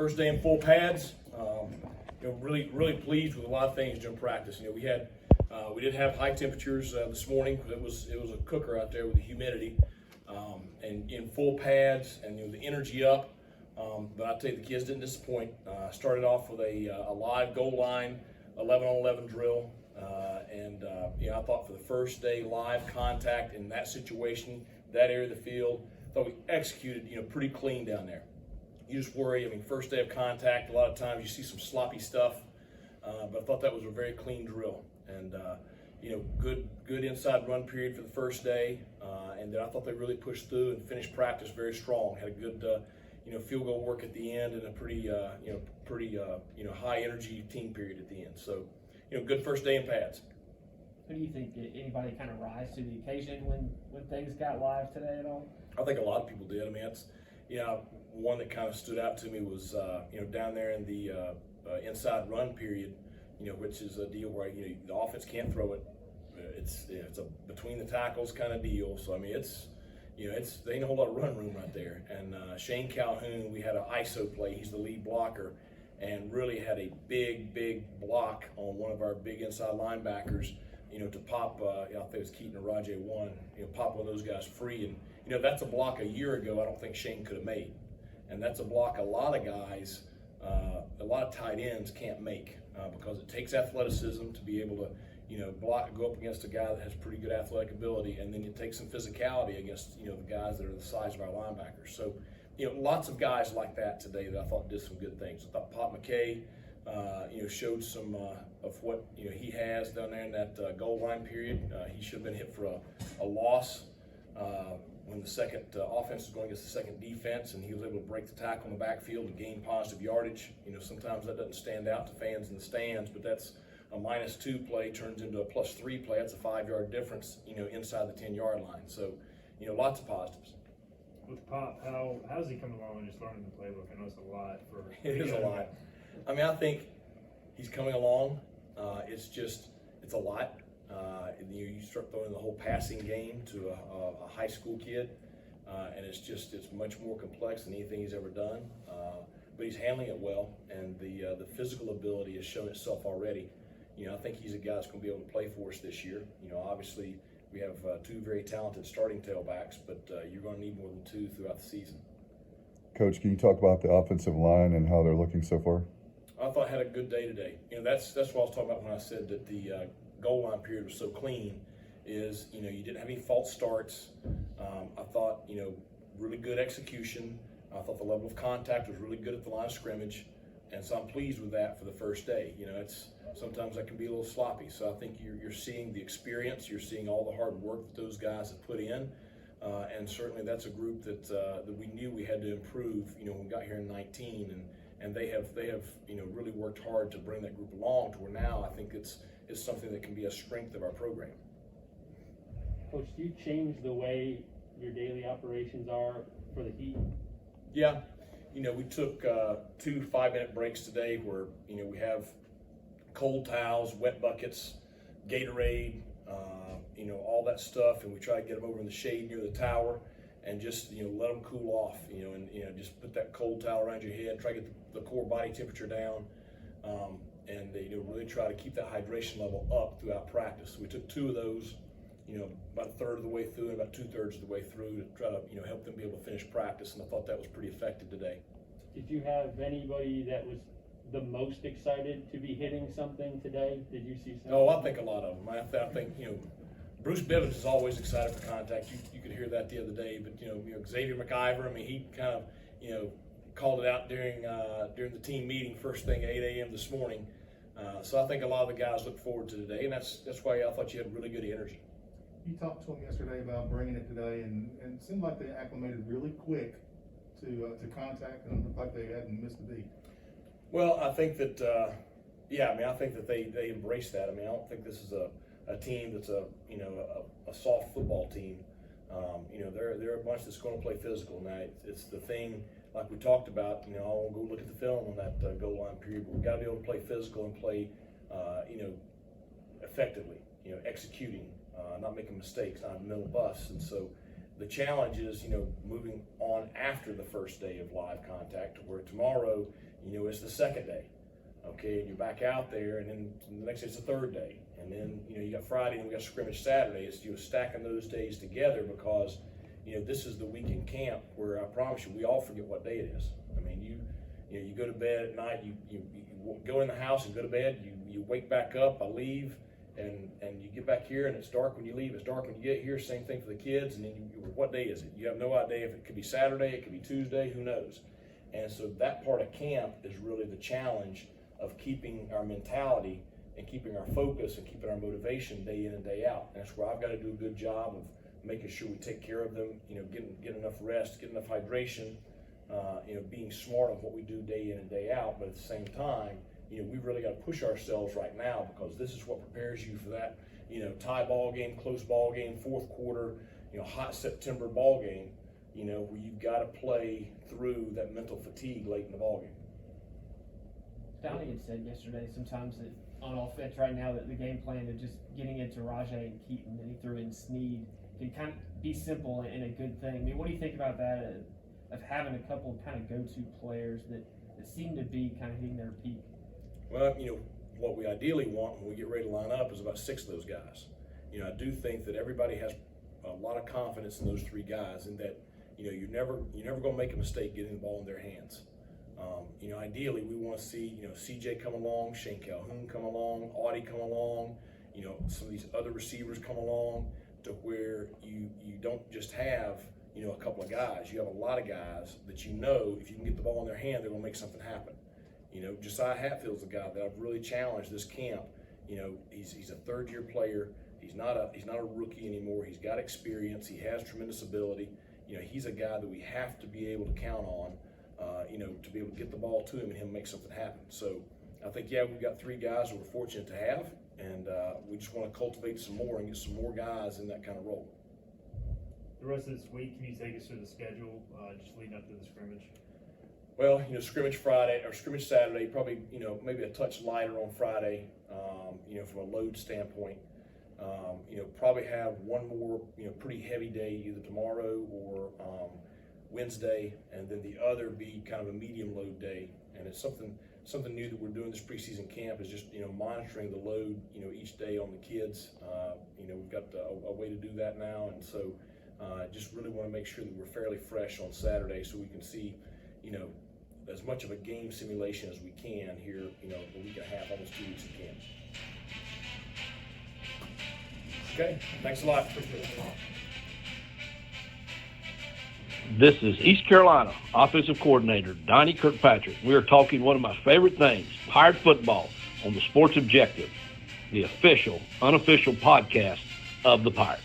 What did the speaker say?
First day in full pads. Really pleased with a lot of things during practice. We did have high temperatures this morning. It was a cooker out there with the humidity, and in full pads and the energy up. But I tell you, the kids didn't disappoint. Started off with a live goal line 11-on-11 drill, and I thought for the first day live contact in that situation, that area of the field, I thought we executed pretty clean down there. You just worry. First day of contact, a lot of times you see some sloppy stuff, but I thought that was a very clean drill, and good inside run period for the first day, and then I thought they really pushed through and finished practice very strong. Had a good field goal work at the end, and a pretty high energy team period at the end. So good first day in pads. Who do you think, did anybody kind of rise to the occasion when things got live today at all? I think a lot of people did. One that kind of stood out to me was down there in the inside run period, which is a deal where the offense can't throw it. It's a between the tackles kind of deal. So they ain't a whole lot of run room right there. And Shane Calhoun, we had an ISO play. He's the lead blocker, and really had a big block on one of our big inside linebackers. To pop, I think it was Keaton or Rajay one. Pop one of those guys free, and that's a block a year ago I don't think Shane could have made, and that's a block a lot of guys, a lot of tight ends can't make because it takes athleticism to be able to go up against a guy that has pretty good athletic ability, and then it takes some physicality against the guys that are the size of our linebackers. So lots of guys like that today that I thought did some good things. I thought Pop McKay showed some of what he has down there in that goal line period. He should have been hit for a loss when the second offense was going against the second defense, and he was able to break the tackle in the backfield and gain positive yardage. Sometimes that doesn't stand out to fans in the stands, but that's a -2 play turns into a +3 play. That's a 5-yard difference, inside the 10-yard line. So, lots of positives. With Pop, how's he coming along and just learning the playbook? I know it's a lot for. It is a lot. I think he's coming along. It's a lot. You start throwing the whole passing game to a high school kid, and it's much more complex than anything he's ever done. But he's handling it well, and the physical ability has shown itself already. I think he's a guy that's going to be able to play for us this year. Obviously we have two very talented starting tailbacks, but you're going to need more than two throughout the season. Coach, can you talk about the offensive line and how they're looking so far? I thought I had a good day today. That's what I was talking about when I said that the goal line period was so clean. Is you didn't have any false starts. I thought really good execution. I thought the level of contact was really good at the line of scrimmage, and so I'm pleased with that for the first day. It's sometimes that can be a little sloppy. So I think you're seeing the experience. You're seeing all the hard work that those guys have put in, and certainly that's a group that we knew we had to improve. When we got here in 19 and they have really worked hard to bring that group along to where now I think it's something that can be a strength of our program. Coach, do you change the way your daily operations are for the Heat? Yeah, we took 2 5-minute breaks today where we have cold towels, wet buckets, Gatorade, all that stuff, and we try to get them over in the shade near the tower and just let them cool off, and just put that cold towel around your head, try to get the core body temperature down, and really try to keep that hydration level up throughout practice. So we took 2 of those, about a third of the way through and about 2/3 of the way through to try to help them be able to finish practice, and I thought that was pretty effective today. Did you have anybody that was the most excited to be hitting something today? Did you see something? Oh, I think a lot of them. I think Bruce Bivens is always excited for contact. You could hear that the other day, but Xavier McIver, he kind of called it out during the team meeting first thing at 8 a.m. this morning. So I think a lot of the guys look forward to today, and that's why I thought you had really good energy. You talked to them yesterday about bringing it today, and it seemed like they acclimated really quick to contact, and it looked like they hadn't missed a beat. Well, I think that I think that they embrace that. I don't think this is a team that's a soft football team. They're a bunch that's going to play physical. Now it's the thing like we talked about. I'll go look at the film on that goal line period. But we've got to be able to play physical and play effectively. Executing, not making mistakes, not a middle bus. And so the challenge is moving on after the first day of live contact, to where tomorrow it's the second day, okay, and you're back out there, and then the next day it's the third day, and then, you got Friday and we got scrimmage Saturday. It's, stacking those days together because, this is the week in camp where I promise you, we all forget what day it is. I mean, you go to bed at night, you go in the house and go to bed, you wake back up, I leave, and you get back here and it's dark when you leave, it's dark when you get here, same thing for the kids, and then what day is it? You have no idea if it could be Saturday, it could be Tuesday, who knows? And so that part of camp is really the challenge of keeping our mentality and keeping our focus and keeping our motivation day in and day out. And that's where I've got to do a good job of making sure we take care of them, getting enough rest, getting enough hydration, being smart on what we do day in and day out. But at the same time, we've really got to push ourselves right now because this is what prepares you for that, tie ball game, close ball game, fourth quarter, hot September ball game, where you've got to play through that mental fatigue late in the ball game. Donnie had said yesterday sometimes that on offense right now that the game plan of just getting into Rajay and Keaton, and he threw in Snead, can kind of be simple and a good thing. I mean, what do you think about that, of having a couple of kind of go-to players that seem to be kind of hitting their peak? Well, what we ideally want when we get ready to line up is about 6 of those guys. I do think that everybody has a lot of confidence in those 3 guys, and that you're never going to make a mistake getting the ball in their hands. Ideally, we want to see CJ come along, Shane Calhoun come along, Audie come along, some of these other receivers come along, to where you don't just have a couple of guys. You have a lot of guys that if you can get the ball in their hand, they're going to make something happen. Josiah Hatfield's the guy that I've really challenged this camp. He's a third-year player. He's not a rookie anymore. He's got experience. He has tremendous ability. He's a guy that we have to be able to count on. To be able to get the ball to him and him make something happen. So I think, we've got 3 guys that we're fortunate to have, and we just want to cultivate some more and get some more guys in that kind of role. The rest of this week, can you take us through the schedule, just leading up to the scrimmage? Well, scrimmage Friday or scrimmage Saturday, probably, maybe a touch lighter on Friday, from a load standpoint. Probably have one more, pretty heavy day either tomorrow or Wednesday, and then the other be kind of a medium load day. And it's something new that we're doing this preseason camp is just, monitoring the load, each day on the kids. We've got a way to do that now. And so just really want to make sure that we're fairly fresh on Saturday so we can see, as much of a game simulation as we can here, a week and a half, almost 2 weeks of camp. Okay, thanks a lot. This is East Carolina Offensive Coordinator Donnie Kirkpatrick. We are talking one of my favorite things, Pirate football, on the Sports Objective, the official, unofficial podcast of the Pirates.